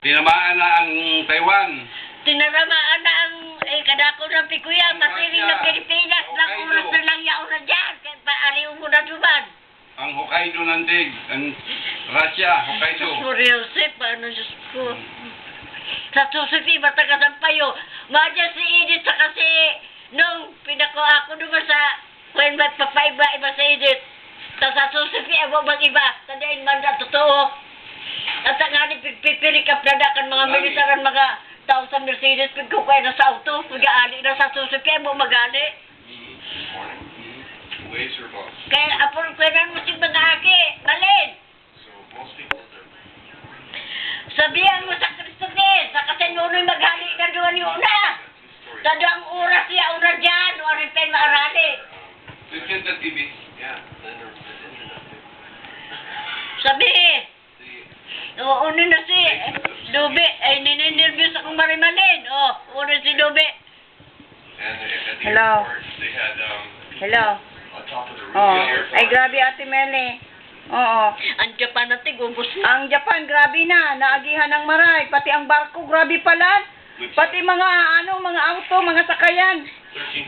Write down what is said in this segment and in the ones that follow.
Tinamaan na ang Taiwan. Tinaramaan na ang kadako ng Pikuya, masiring ng Pilipinas, lang oras na lang yaw na dyan, kaya paaliw mo na duman. Ang Hokkaido nandig, ang Russia, Hokkaido. Diyos mo, Joseph, ano Diyos ko. Sa susufi, matagasan payo. Madya si Edith, sa kasi, nung pinako ako naman sa, kung may papaiba, iba sa Edith. Sa susufi, ako mag-iba, tadain man na, totoo. At ang nga ni pipirikap na kan mga militaran, mga tao sa Mercedes, pagkukay na sa auto, pag-aali na sa susufi, mo magali. Kaya apon kwenan mo si mga aki, malin. Sabihan mo sa Christopher, sa kasi nunoy maghali na doon yung una. Sa doang oras siya, una dyan, warin tayo maarali. Listen sa TV. Sabi, oo, na si Dube, ay nininirview sa kong marimalin. Una si Dube. Hello. Hello. Ay grabe Ate Meli. Oo. Ang Japan natin, gubos na. Ang Japan, grabe na. Naagihan ng maray. Pati ang barko, grabe pala. Pati mga mga auto, mga sakayan.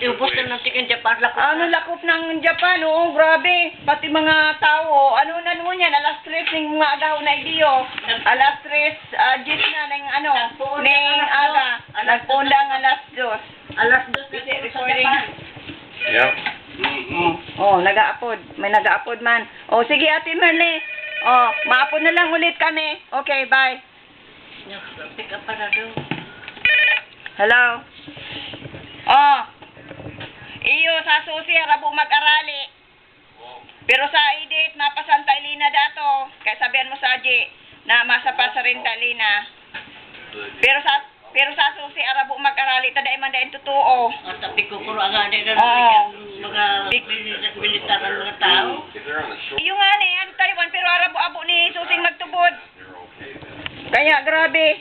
Ubos na natin ang Japan, lakot na. Lakop ng Japan, oo, grabe. Pati mga tao, ano yan, alas 3 ng mga agaw na idiyo. Alas 3, gis na ng ng aga. Nagpundang alas 2. Alas 2 na sa Recording. Japan. Yeah. Nag-aapod. May nag-aapod man. Sige Ate Merle. Maapod na lang ulit kami. Okay, bye. Pick up pa na doon. Hello. Iyo sa susi rabo mag-arali. Pero sa edit mapasanta Elina dato. Kaya sabihan mo sa Aji na masapa sa rin Talina. Pero sa susi arabo mag-arali tada man dain totoo. At tapi ko kuro aga na mga militar ng mga tao. Iyo nga ni ang Taiwan pero arabo-abo ni susing magtubod. Kaya grabe.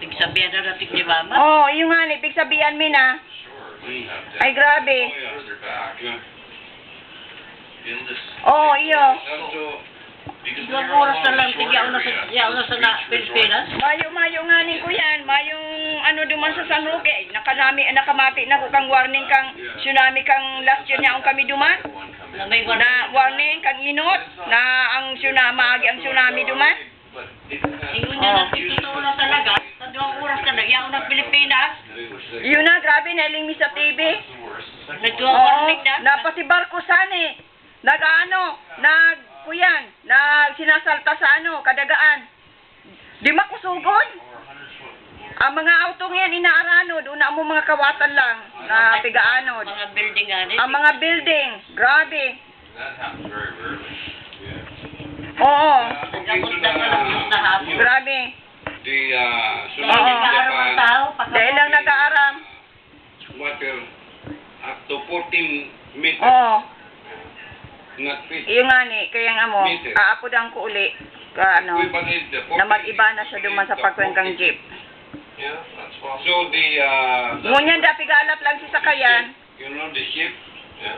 Tigsabihan na natin ni Mama. Iyo nga ni big sabihan mi na. Ay grabe. Iyo. Ilang oras na lang tigyaw na sa Pilipinas. Mayo nga ni ko yan. Mayong duman sa San Roque. Nakamati na ko kang warning kang tsunami kang last year niya ang kami duman. Na may Na warning kang inot na ang tsunami duman. ingon niya natin totoo na talaga. Sa 2 oras ka nagyaw ng Pilipinas. Yun na, grabe na iling mi sa TV. Nag-warning na. Napasi barko sani. Sinasalta sa kadagaan. Di makusugod. Ang mga auto ngayon inaaranod, una mo mga kawatan lang na pigaanod. Mga building nga rin. Ang mga building, grabe. Oo, Nagkabot na lang sa hapon. grabe. The Dahil nag-aaram ang tao. Dahil lang nag-aaram. water up to 14 meters. Oo, Not feet. iyo nga ni, kaya nga mo, Meter. aapodan ko uli, na mag-iba na siya duman sa pagkwengkang jeep. Yeah, that's possible. So the Ngunyan da pigalat lang si sakayan. you know the ship, yeah,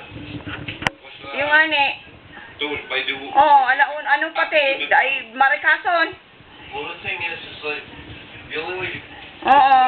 was Iyo nga ni, towed by the alaon, anong pati, ay marikason. well, the thing is like the only way Oo.